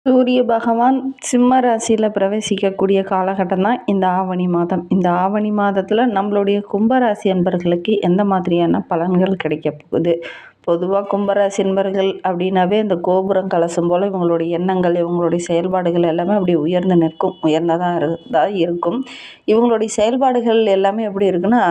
சூரிய பகவான் சிம்ம ராசியில் பிரவேசிக்கக்கூடிய காலகட்டம் தான் இந்த ஆவணி மாதம். இந்த ஆவணி மாதத்தில் நம்மளுடைய கும்பராசி அன்பர்களுக்கு எந்த மாதிரியான பலன்கள் கிடைக்க போகுது? பொதுவாக கும்பராசி அன்பர்கள் அப்படின்னாவே இந்த கோபுரம் கலசம் போல் இவங்களுடைய எண்ணங்கள், இவங்களுடைய செயல்பாடுகள் எல்லாமே அப்படி உயர்ந்து நிற்கும், உயர்ந்ததாக இருக்கும். இவங்களுடைய செயல்பாடுகள் எல்லாமே எப்படி இருக்குன்னா,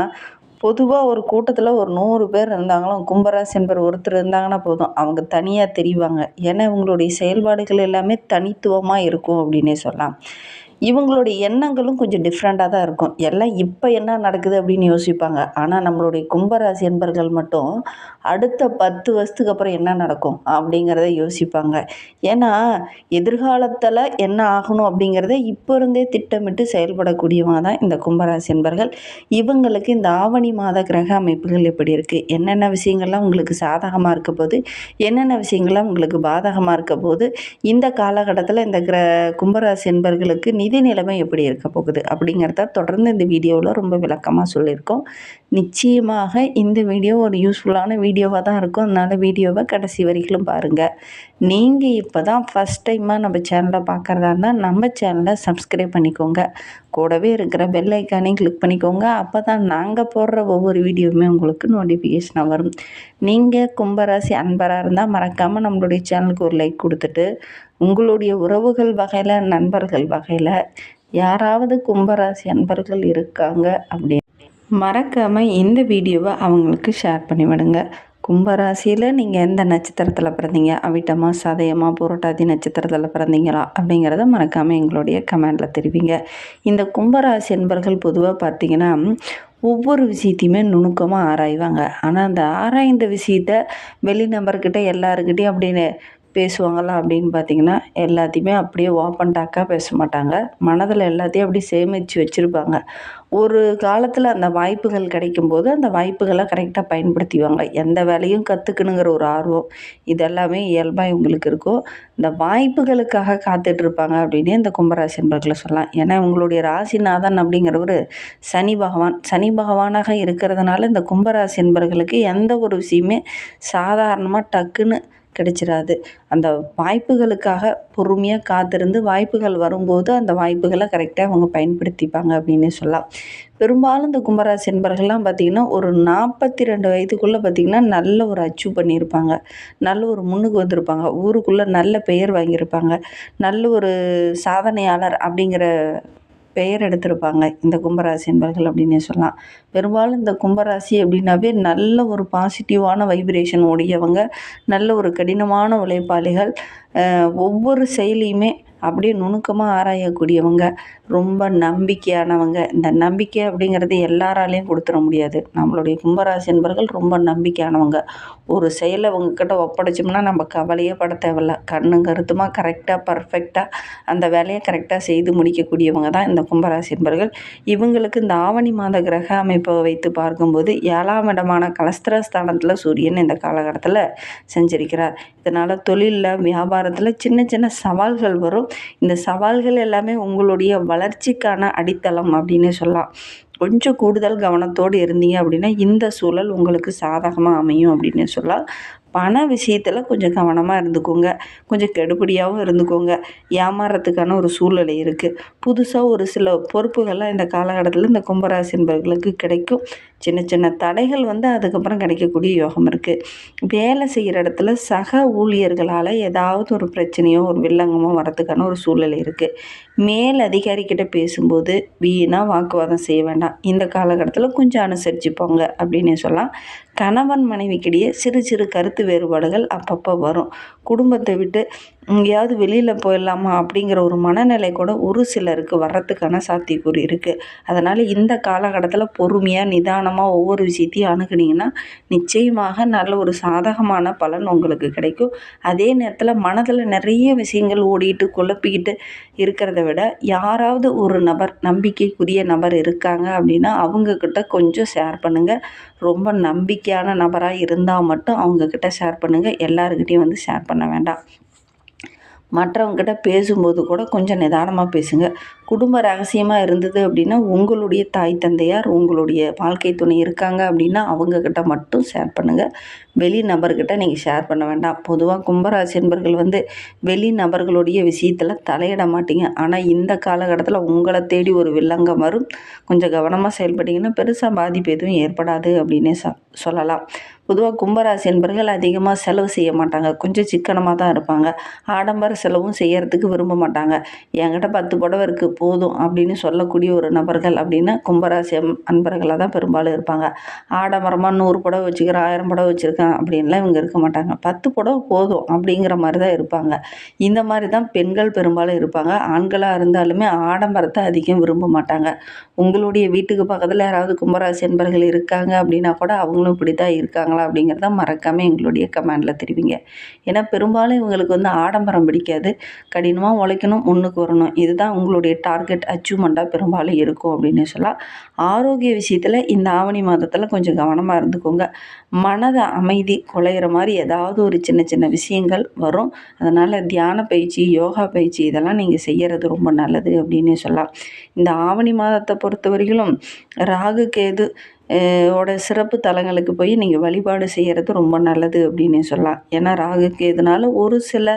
பொதுவாக ஒரு கூட்டத்தில் ஒரு 100 பேர் இருந்தாங்களும் கும்பராசி என்பவர் ஒருத்தர் இருந்தாங்கன்னா போதும், அவங்க தனியாக தெரிவாங்க. ஏன்னா இவங்களுடைய செயல்பாடுகள் எல்லாமே தனித்துவமாக இருக்கும் அப்படின்னே சொல்லலாம். இவங்களுடைய எண்ணங்களும் கொஞ்சம் டிஃப்ரெண்ட்டாக தான் இருக்கும். எல்லாம் இப்போ என்ன நடக்குது அப்படின்னு யோசிப்பாங்க. ஆனால் நம்மளுடைய கும்பராசி என்பர்கள் மட்டும் அடுத்த 10 வருஷத்துக்கு அப்புறம் என்ன நடக்கும் அப்படிங்கிறத யோசிப்பாங்க. ஏன்னா எதிர்காலத்தில் என்ன ஆகணும் அப்படிங்கிறத இப்போ இருந்தே திட்டமிட்டு செயல்படக்கூடியவங்க தான் இந்த கும்பராசி என்பர்கள். இவங்களுக்கு இந்த ஆவணி மாத கிரக அமைப்புகள் எப்படி இருக்குது, என்னென்ன விஷயங்கள்லாம் உங்களுக்கு சாதகமாக இருக்க போது, என்னென்ன விஷயங்கள்லாம் உங்களுக்கு பாதகமாக இருக்க போது, இந்த காலகட்டத்தில் இந்த கும்பராசி என்பர்களுக்கு நிதி நிலைமை எப்படி இருக்க போகுது அப்படிங்கிறத தொடர்ந்து இந்த வீடியோவில் ரொம்ப விளக்கமாக சொல்லியிருக்கோம். நிச்சயமாக இந்த வீடியோ ஒரு யூஸ்ஃபுல்லான வீடியோவாக தான் இருக்கும். அதனால் வீடியோவை கடைசி வரைக்கும் பாருங்கள். நீங்கள் இப்போ தான் ஃபஸ்ட் டைமாக நம்ம சேனலை பார்க்குறதா இருந்தால் நம்ம சேனலை சப்ஸ்கிரைப் பண்ணிக்கோங்க. கூடவே இருக்கிற பெல் ஐக்கானையும் கிளிக் பண்ணிக்கோங்க. அப்போ தான் நாங்கள் போடுற ஒவ்வொரு வீடியோவுமே உங்களுக்கு நோட்டிஃபிகேஷனாக வரும். நீங்கள் கும்பராசி அன்பராக இருந்தால் மறக்காமல் நம்மளுடைய சேனலுக்கு ஒரு லைக் கொடுத்துட்டு, உங்களுடைய உறவுகள் வகையில், நண்பர்கள் வகையில் யாராவது கும்பராசி அன்பர்கள் இருக்காங்க அப்படின்னு மறக்காமல் இந்த வீடியோவை அவங்களுக்கு ஷேர் பண்ணிவிடுங்க. கும்பராசியில் நீங்கள் எந்த நட்சத்திரத்தில் பிறந்தீங்க, அவிட்டமா, சதயமா, புரட்டாதி நட்சத்திரத்தில் பிறந்தீங்களா அப்படிங்கிறத மறக்காமல் எங்களுடைய கமெண்டில் தெரிவிங்க. இந்த கும்பராசி என்பர்கள் பொதுவாக பார்த்திங்கன்னா ஒவ்வொரு விஷயத்தையுமே நுணுக்கமாக ஆராய்வாங்க. ஆனால் அந்த ஆராய்ந்த விஷயத்த வெளிநபர்கிட்ட எல்லாருக்கிட்டையும் அப்படின்னு பேசுவாங்களா அப்படின்னு பார்த்திங்கன்னா, எல்லாத்தையுமே அப்படியே ஓப்பன் டாக்காக பேச மாட்டாங்க. மனதில் எல்லாத்தையும் அப்படி சேமித்து வச்சுருப்பாங்க. ஒரு காலத்தில் அந்த வாய்ப்புகள் கிடைக்கும்போது அந்த வாய்ப்புகளை கரெக்டாக பயன்படுத்திவாங்க. எந்த வேலையும் கற்றுக்கணுங்கிற ஒரு ஆர்வம் இதெல்லாமே இயல்பாக இவங்களுக்கு இருக்கும். இந்த வாய்ப்புகளுக்காக காத்துட்ருப்பாங்க அப்படின்னே இந்த கும்பராசி என்பர்களை சொல்லலாம். ஏன்னா இவங்களுடைய ராசிநாதன் அப்படிங்கிறவர் சனி பகவான். சனி பகவானாக இருக்கிறதுனால இந்த கும்பராசி என்பர்களுக்கு எந்த ஒரு விஷயமே சாதாரணமாக டக்குன்னு கிடைச்சிடாது. அந்த வாய்ப்புகளுக்காக பொறுமையாக காத்திருந்து வாய்ப்புகள் வரும்போது அந்த வாய்ப்புகளை கரெக்டாக அவங்க பயன்படுத்திப்பாங்க அப்படின்னு சொல்லலாம். பெரும்பாலும் இந்த கும்பராசி என்பர்கள்லாம் பார்த்திங்கன்னா ஒரு 42 வயதுக்குள்ளே பார்த்திங்கன்னா நல்ல ஒரு அச்சீவ் பண்ணியிருப்பாங்க. நல்ல ஒரு முன்னுக்கு வந்திருப்பாங்க. ஊருக்குள்ளே நல்ல பெயர் வாங்கியிருப்பாங்க. நல்ல ஒரு சாதனையாளர் அப்படிங்கிற பெயர் எடுத்திருப்பாங்க இந்த கும்பராசி என்பர்கள் அப்படின்னே சொல்லலாம். பெரும்பாலும் இந்த கும்பராசி அப்படின்னாவே நல்ல ஒரு பாசிட்டிவான வைப்ரேஷன் உடையவங்க, நல்ல ஒரு கடினமான உழைப்பாளிகள், ஒவ்வொரு செயலையுமே அப்படியே நுணுக்கமாக ஆராயக்கூடியவங்க, ரொம்ப நம்பிக்கையானவங்க. இந்த நம்பிக்கை அப்படிங்கிறது எல்லாராலையும் கொடுத்துட முடியாது. நம்மளுடைய கும்பராசி என்பர்கள் ரொம்ப நம்பிக்கையானவங்க. ஒரு செயலை அவங்கக்கிட்ட ஒப்படைச்சோம்னா நம்ம கவலையே பட தேவையில்ல. கண்ணும் கருத்துமாக கரெக்டாக பர்ஃபெக்டாக அந்த வேலையை கரெக்டாக செய்து முடிக்கக்கூடியவங்க தான் இந்த கும்பராசி என்பர்கள். இவங்களுக்கு இந்த ஆவணி மாத கிரக அமைப்பை வைத்து பார்க்கும்போது 7ஆம் இடமான கலஸ்திரஸ்தானத்தில் சூரியன் இந்த காலகட்டத்தில் செஞ்சிருக்கிறார். இதனால் தொழிலில், வியாபாரத்தில் சின்ன சின்ன சவால்கள் வரும். இந்த சவால்கள் எல்லாமே உங்களுடைய வளர்ச்சிக்கான அடித்தளம் அப்படின்னு சொல்லலாம். கொஞ்சம் கூடுதல் கவனத்தோடு இருந்தீங்க அப்படின்னா இந்த சூழல் உங்களுக்கு சாதகமாக அமையும் அப்படின்னு சொல்லலாம். பண விஷயத்தில் கொஞ்சம் கவனமாக இருந்துக்கோங்க. கொஞ்சம் கெடுபிடியாகவும் இருந்துக்கோங்க. ஏமாறத்துக்கான ஒரு சூழ்நிலை இருக்குது. புதுசாக ஒரு சில பொறுப்புகள்லாம் இந்த காலகட்டத்தில் இந்த கும்பராசி என்பவர்களுக்கு கிடைக்கும். சின்ன சின்ன தடைகள் அதுக்கப்புறம் கிடைக்கக்கூடிய யோகம் இருக்குது. வேலை செய்கிற இடத்துல சக ஊழியர்களால் ஏதாவது ஒரு பிரச்சனையோ ஒரு வில்லங்கமோ வரத்துக்கான ஒரு சூழ்நிலை இருக்குது. மேல் அதிகாரிக்கிட்ட பேசும்போது வீணாக வாக்குவாதம் செய்ய வேண்டாம். இந்த காலகட்டத்தில் கொஞ்சம் அனுசரித்து போங்க அப்படின்னு சொல்லலாம். கணவன் மனைவிக்கிடையே சிறு சிறு கருத்து வேறுபாடுகள் அப்பப்போ வரும். குடும்பத்தை விட்டு எங்கேயாவது வெளியில் போயிடலாமா அப்படிங்கிற ஒரு மனநிலை கூட ஒரு சிலருக்கு வர்றதுக்கான சாத்தியக்கூறு இருக்குது. அதனால் இந்த காலகட்டத்தில் பொறுமையாக நிதானமாக ஒவ்வொரு விஷயத்தையும் அணுகுனீங்கன்னா நிச்சயமாக நல்ல ஒரு சாதகமான பலன் உங்களுக்கு கிடைக்கும். அதே நேரத்தில் மனதில் நிறைய விஷயங்கள் ஓடிட்டு குழப்பிக்கிட்டு இருக்கிறத விட யாராவது ஒரு நபர், நம்பிக்கைக்குரிய நபர் இருக்காங்க அப்படின்னா அவங்கக்கிட்ட கொஞ்சம் ஷேர் பண்ணுங்கள். ரொம்ப நம்பிக்கையான நபராக இருந்தால் மட்டும் அவங்கக்கிட்ட ஷேர் பண்ணுங்கள். எல்லாருக்கிட்டையும் ஷேர் பண்ண வேண்டாம். மற்றவங்ககிட்ட பேசும்போது கூட கொஞ்சம் நிதானமாக பேசுங்க. குடும்ப ரகசியமாக இருந்தது அப்படின்னா உங்களுடைய தாய் தந்தையார், உங்களுடைய வாழ்க்கை துணை இருக்காங்க அப்படின்னா அவங்கக்கிட்ட மட்டும் ஷேர் பண்ணுங்கள். வெளி நபர்கிட்ட நீங்கள் ஷேர் பண்ண வேண்டாம். பொதுவாக கும்பராசி என்பர்கள் வெளி நபர்களுடைய விஷயத்தில் தலையிட மாட்டீங்க. ஆனால் இந்த காலகட்டத்தில் உங்களை தேடி ஒரு வில்லங்கம் வரும். கொஞ்சம் கவனமாக செயல்பட்டீங்கன்னா பெருசாக பாதிப்பு எதுவும் ஏற்படாது அப்படின்னே சொல்லலாம். பொதுவாக கும்பராசி என்பர்கள் அதிகமாக செலவு செய்ய மாட்டாங்க. கொஞ்சம் சிக்கனமாக தான் இருப்பாங்க. ஆடம்பர செலவும் செய்யறதுக்கு விரும்ப மாட்டாங்க. என்கிட்ட 10 புடவை இருக்குது போதும் அப்படின்னு சொல்லக்கூடிய ஒரு நபர்கள் அப்படின்னா கும்பராசி அன்பர்களாக தான் பெரும்பாலும் இருப்பாங்க. ஆடம்பரமாக 100 புடவை வச்சுக்கிறேன், 1000 புடவை வச்சுருக்கேன் அப்படின்லாம் இவங்க இருக்க மாட்டாங்க. 10 புடவை போதும் அப்படிங்கிற மாதிரி தான் இருப்பாங்க. இந்த மாதிரி தான் பெண்கள் பெரும்பாலும் இருப்பாங்க. ஆண்களாக இருந்தாலுமே ஆடம்பரத்தை அதிகம் விரும்ப மாட்டாங்க. உங்களுடைய வீட்டுக்கு பக்கத்தில் யாராவது கும்பராசி அன்பர்கள் இருக்காங்க அப்படின்னா கூட அவங்களும் இப்படி தான் இருக்காங்களா அப்படிங்கிறத மறக்காமல் எங்களுடைய கமெண்டில் தெரிவிங்க. ஏன்னா பெரும்பாலும் இவங்களுக்கு ஆடம்பரம் பிடிக்காது. கடினமாக உழைக்கணும், முன்னுக்கு வரணும். இதுதான் உங்களுடைய டார்கெட் அச்சீவ்மெண்ட்டாக பெரும்பாலும் இருக்கும் அப்படின்னு சொல்லலாம். ஆரோக்கிய விஷயத்தில் இந்த ஆவணி மாதத்தில் கொஞ்சம் கவனமாக இருந்துக்கோங்க. மனதை அமைதி குலையிற மாதிரி ஏதாவது ஒரு சின்ன சின்ன விஷயங்கள் வரும். அதனால் தியான பயிற்சி, யோகா பயிற்சி இதெல்லாம் நீங்கள் செய்கிறது ரொம்ப நல்லது அப்படின்னு சொல்லலாம். இந்த ஆவணி மாதத்தை பொறுத்தவரையிலும் ராகு கேது ஓட சிறப்பு தலங்களுக்கு போய் நீங்கள் வழிபாடு செய்கிறது ரொம்ப நல்லது அப்படின்னு சொல்லலாம். ஏன்னா ராகு கேதுனால ஒரு சில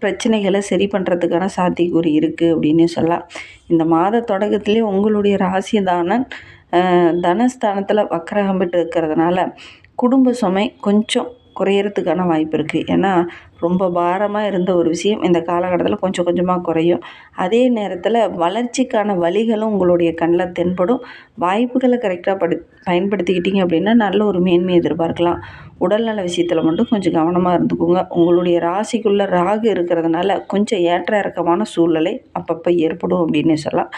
பிரச்சனைகளை சரி பண்ணுறதுக்கான சாத்தியக்கூறு இருக்குது அப்படின்னு சொல்லலாம். இந்த மாத தொடக்கத்துலேயே உங்களுடைய ராசிதானன் தனஸ்தானத்தில் வக்கரகம் பெற்று இருக்கிறதுனால குடும்ப சுமை கொஞ்சம் குறையறதுக்கான வாய்ப்பு இருக்குது. ஏன்னா ரொம்ப பாரமாக இருந்த ஒரு விஷயம் இந்த காலகட்டத்தில் கொஞ்சம் கொஞ்சமாக குறையும். அதே நேரத்தில் வளர்ச்சிக்கான வழிகளும் உங்களுடைய கண்ணில் தென்படும். வாய்ப்புகளை கரெக்டாக பயன்படுத்திக்கிட்டீங்க அப்படின்னா நல்ல ஒரு மேன்மை எதிர்பார்க்கலாம். உடல்நல விஷயத்தில் மட்டும் கொஞ்சம் கவனமாக இருந்துக்கோங்க. உங்களுடைய ராசிக்குள்ளே ராகு இருக்கிறதுனால கொஞ்சம் ஏற்ற இறக்கமான சூழ்நிலை அப்பப்போ ஏற்படும் அப்படின்னு சொல்லலாம்.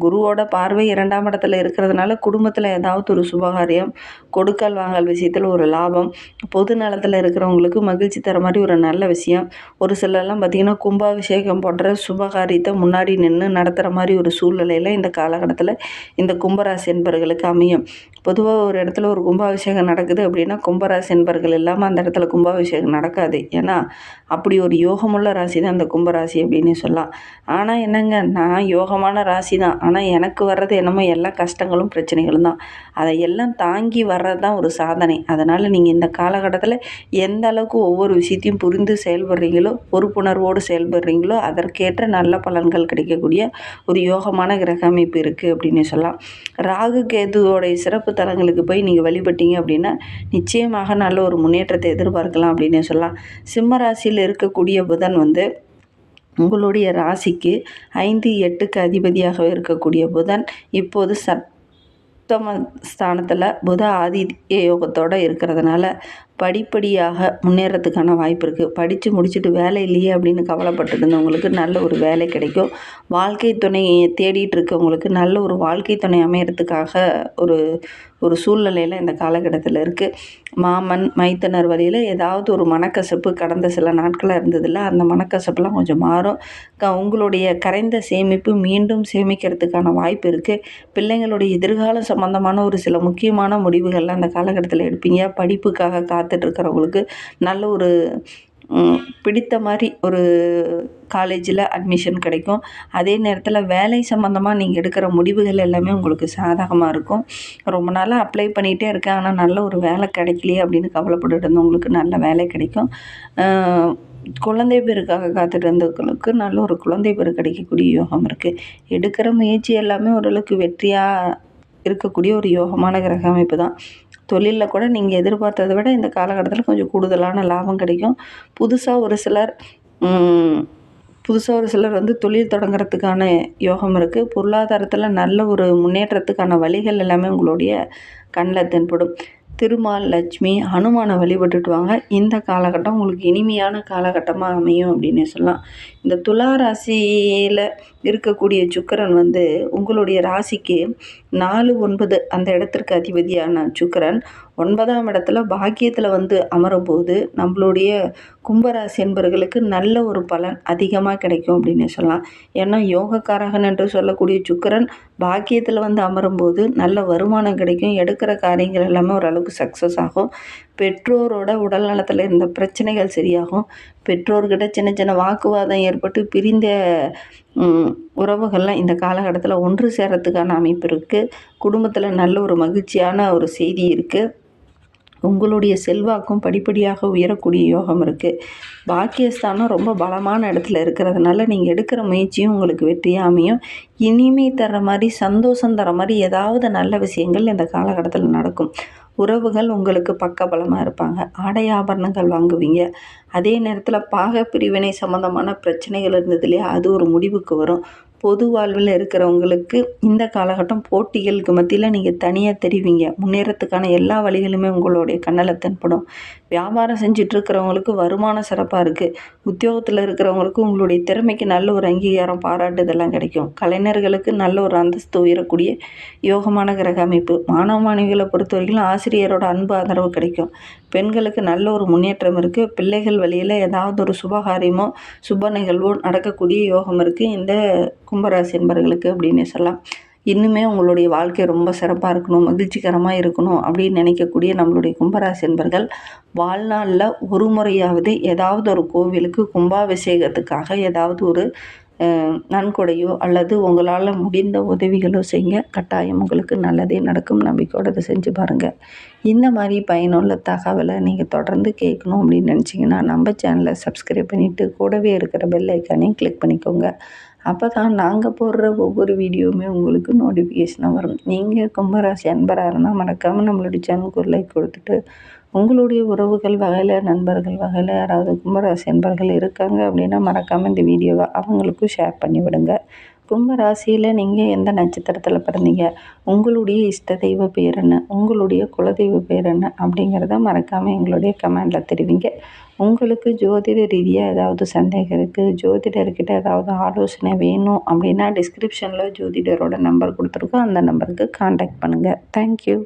குருவோட பார்வை 2ஆம் இடத்துல இருக்கிறதுனால குடும்பத்தில் ஏதாவது ஒரு சுபகாரியம், கொடுக்கல் வாங்கல் விஷயத்தில் ஒரு லாபம், பொது நலத்தில் இருக்கிறவங்களுக்கு மகிழ்ச்சி தர மாதிரி ஒரு நல்ல விஷயம். ஒரு சிலர்லாம் பார்த்திங்கன்னா கும்பாபிஷேகம் போன்ற சுபகாரியத்தை முன்னாடி நின்று நடத்துகிற மாதிரி ஒரு சூழ்நிலையில் இந்த காலகட்டத்தில் இந்த கும்பராசி என்பர்களுக்கு அமையும். பொதுவாக ஒரு இடத்துல ஒரு கும்பாபிஷேகம் நடக்குது அப்படின்னா கும்பராசி என்பர்கள் இல்லாமல் அந்த இடத்துல கும்பாபிஷேகம் நடக்காது. ஏன்னா அப்படி ஒரு யோகமுள்ள ராசி தான் இந்த கும்பராசி அப்படின்னு சொல்லலாம். ஆனால் என்னங்க, நான் யோகமான ராசி தான். ஆனால் எனக்கு வர்றது என்னமோ எல்லா கஷ்டங்களும் பிரச்சனைகளும் தான். அதை எல்லாம் தாங்கி வர்றது தான் ஒரு சாதனை. அதனால் நீங்கள் இந்த காலகட்டத்தில் எந்த அளவுக்கு ஒவ்வொரு விஷயத்தையும் புரிந்து செயல்படுறீங்களோ, பொறுப்புணர்வோடு செயல்படுறீங்களோ அதற்கேற்ற நல்ல பலன்கள் கிடைக்கக்கூடிய ஒரு யோகமான கிரக அமைப்பு இருக்குது அப்படின்னு சொல்லலாம். ராகு கேதுவோடைய சிறப்பு தலங்களுக்கு போய் நீங்கள் வழிபட்டீங்க அப்படின்னா நிச்சயமாக நல்ல ஒரு முன்னேற்றத்தை எதிர்பார்க்கலாம் அப்படின்னு சொல்லலாம். சிம்ம ராசியில் இருக்கக்கூடிய புதன் உங்களுடைய ராசிக்கு 5, 8க்கு அதிபதியாக இருக்கக்கூடிய புதன் இப்போது சப்தம ஸ்தானத்தில் புத ஆதித்ய யோகத்தோடு இருக்கிறதுனால படிப்படியாக முன்னேறத்துக்கான வாய்ப்பு இருக்குது. படித்து முடிச்சுட்டு வேலை இல்லையே அப்படின்னு கவலைப்பட்டு இருந்தவங்களுக்கு நல்ல ஒரு வேலை கிடைக்கும். வாழ்க்கை துணையை தேடிட்டு இருக்கவங்களுக்கு நல்ல ஒரு வாழ்க்கை துணை அமையறதுக்காக ஒரு சூழ்நிலையில் இந்த காலகட்டத்தில் இருக்குது. மாமன் மைத்தனர் வழியில் ஏதாவது ஒரு மனக்கசப்பு கடந்த சில நாட்களாக இருந்ததில்ல, அந்த மனக்கசப்புலாம் கொஞ்சம் மாறும். உங்களுடைய கரைந்த சேமிப்பு மீண்டும் சேமிக்கிறதுக்கான வாய்ப்பு இருக்குது. பிள்ளைங்களுடைய எதிர்காலம் சம்பந்தமான ஒரு சில முக்கியமான முடிவுகள்லாம் அந்த காலகட்டத்தில் எடுப்பீங்க. படிப்புக்காக காத்துட்ருக்கிறவங்களுக்கு நல்ல ஒரு பிடித்த மாதிரி ஒரு காலேஜில் அட்மிஷன் கிடைக்கும். அதே நேரத்தில் வேலை சம்மந்தமாக நீங்கள் எடுக்கிற முடிவுகள் எல்லாமே உங்களுக்கு சாதகமாக இருக்கும். ரொம்ப நாளாக அப்ளை பண்ணிகிட்டே இருக்கேன், ஆனால் நல்ல ஒரு வேலை கிடைக்கலையே அப்படின்னு கவலைப்பட்டுட்டு இருந்தவங்களுக்கு நல்ல வேலை கிடைக்கும். குழந்தை பேருக்காக காத்துட்டு இருந்தவங்களுக்கு நல்ல ஒரு குழந்தை பேரு கிடைக்கக்கூடிய யோகம் இருக்குது. எடுக்கிற முயற்சி எல்லாமே ஓரளவுக்கு வெற்றியாக இருக்கக்கூடிய ஒரு யோகமான கிரக அமைப்பு தான். தொழிலில் கூட நீங்கள் எதிர்பார்த்ததை விட இந்த காலகட்டத்தில் கொஞ்சம் கூடுதலான லாபம் கிடைக்கும். புதுசாக ஒரு சிலர் தொழில் தொடங்குறதுக்கான யோகம் இருக்குது. பொருளாதாரத்தில் நல்ல ஒரு முன்னேற்றத்துக்கான வழிகள் எல்லாமே உங்களுடைய கண்ணில் தென்படும். திருமால், லட்சுமி, ஹனுமானை வழிபட்டுட்டு வாங்க. இந்த காலகட்டம் உங்களுக்கு இனிமையான காலகட்டமாக அமையும் அப்படின்னு சொல்லலாம். இந்த துலா ராசியில் இருக்கக்கூடிய சுக்கிரன் உங்களுடைய ராசிக்கு 4, 9 அந்த இடத்திற்கு அதிபதியான சுக்கிரன் 9ஆம் இடத்துல பாக்கியத்தில் அமரும்போது நம்மளுடைய கும்பராசி என்பவர்களுக்கு நல்ல ஒரு பலன் அதிகமாக கிடைக்கும் அப்படின்னு சொல்லலாம். ஏன்னா யோகக்காரகன் என்று சொல்லக்கூடிய சுக்கிரன் பாக்கியத்தில் அமரும்போது நல்ல வருமானம் கிடைக்கும். எடுக்கிற காரியங்கள் எல்லாமே ஓரளவுக்கு சக்ஸஸ் ஆகும். பெற்றோரோட உடல் நலத்தில் இருந்த பிரச்சனைகள் சரியாகும். பெற்றோர்கிட்ட சின்ன சின்ன வாக்குவாதம் ஏற்பட்டு பிரிந்த உறவுகள்லாம் இந்த காலகட்டத்தில் ஒன்று சேரத்துக்கான அமைப்பு இருக்குது. குடும்பத்தில் நல்ல ஒரு மகிழ்ச்சியான ஒரு செய்தி இருக்குது. உங்களுடைய செல்வாக்கும் படிப்படியாக உயரக்கூடிய யோகம் இருக்குது. பாக்கியஸ்தானம் ரொம்ப பலமான இடத்துல இருக்கிறதுனால நீங்கள் எடுக்கிற முயற்சியும் உங்களுக்கு வெற்றியாக அமையும். இனிமை தர்ற மாதிரி, சந்தோஷம் தர மாதிரி ஏதாவது நல்ல விஷயங்கள் இந்த காலகட்டத்தில் நடக்கும். உறவுகள் உங்களுக்கு பக்கபலமாக இருப்பாங்க. ஆடை ஆபரணங்கள் வாங்குவீங்க. அதே நேரத்தில் பாக பிரிவினை சம்மந்தமான பிரச்சனைகள் இருந்தது இல்லையா, அது ஒரு முடிவுக்கு வரும். பொது வாழ்வில் இருக்கிறவங்களுக்கு இந்த காலகட்டம் போட்டிகளுக்கு மத்தியில் நீங்கள் தனியாக தெரிவிங்க. முன்னேறத்துக்கான எல்லா வழிகளுமே உங்களுடைய கண்ணில் தென்படும். வியாபாரம் செஞ்சிட்ருக்கிறவங்களுக்கு வருமானம் சிறப்பாக இருக்குது. உத்தியோகத்தில் இருக்கிறவங்களுக்கு உங்களுடைய திறமைக்கு நல்ல ஒரு அங்கீகாரம், பாராட்டு இதெல்லாம் கிடைக்கும். கலைஞர்களுக்கு நல்ல ஒரு அந்தஸ்து உயரக்கூடிய யோகமான கிரக அமைப்பு. மாணவ மாணவிகளை பொறுத்த வரைக்கும் ஆசிரியரோட அன்பு ஆதரவு கிடைக்கும். பெண்களுக்கு நல்ல ஒரு முன்னேற்றம் இருக்குது. பிள்ளைகள் வழியில் ஏதாவது ஒரு சுபகாரியமோ சுப நிகழ்வோ நடக்கக்கூடிய யோகம் இருக்குது இந்த கும்பராசி என்பவர்களுக்கு அப்படின்னு சொல்லலாம். இன்னுமே உங்களுடைய வாழ்க்கை ரொம்ப சிறப்பாக இருக்கணும், மகிழ்ச்சிகரமாக இருக்கணும் அப்படின்னு நினைக்கக்கூடிய நம்மளுடைய கும்பராசி என்பர்கள் வாழ்நாளில் ஒரு முறையாவது ஏதாவது ஒரு கோவிலுக்கு கும்பாபிஷேகத்துக்காக ஏதாவது ஒரு நன்கொடையோ அல்லது உங்களால் முடிந்த உதவிகளோ செய்யுங்க. கட்டாயம் உங்களுக்கு நல்லதே நடக்கும். நம்பிக்கையோடு அதை செஞ்சு பாருங்கள். இந்த மாதிரி பயனுள்ள தகவலை நீங்கள் தொடர்ந்து கேட்கணும் அப்படின்னு நினச்சிங்கன்னா நம்ம சேனலை சப்ஸ்கிரைப் பண்ணிவிட்டு கூடவே இருக்கிற பெல் ஐக்கானையும் கிளிக் பண்ணிக்கோங்க. அப்போ தான் நாங்கள் போடுற ஒவ்வொரு வீடியோவுமே உங்களுக்கு நோட்டிஃபிகேஷனாக வரும். நீங்கள் கும்பராசி அன்பராக இருந்தால் மறக்காமல் நம்மளுடைய சேனலுக்கு ஒரு லைக் கொடுத்துட்டு உங்களுடைய உறவுகள் வகையில், நண்பர்கள் வகையில் யாராவது கும்பராசி அன்பர்கள் இருக்காங்க அப்படின்னா மறக்காமல் இந்த வீடியோவை அவங்களுக்கும் ஷேர் பண்ணி விடுங்க. கும்பராசியில் நீங்கள் எந்த நட்சத்திரத்தில் பிறந்தீங்க, உங்களுடைய இஷ்ட தெய்வ பேர் என்ன, உங்களுடைய குலதெய்வ பேர் என்ன அப்படிங்கிறத மறக்காமல் எங்களுடைய கமெண்டில் தெரிவிங்க. உங்களுக்கு ஜோதிட ரீதியாக ஏதாவது சந்தேகம் இருக்குது, ஜோதிடர்கிட்ட ஏதாவது ஆலோசனை வேணும் அப்படின்னா டிஸ்கிரிப்ஷனில் ஜோதிடரோட நம்பர் கொடுத்துருக்கோம். அந்த நம்பருக்கு கான்டாக்ட் பண்ணுங்கள். தேங்க்யூ.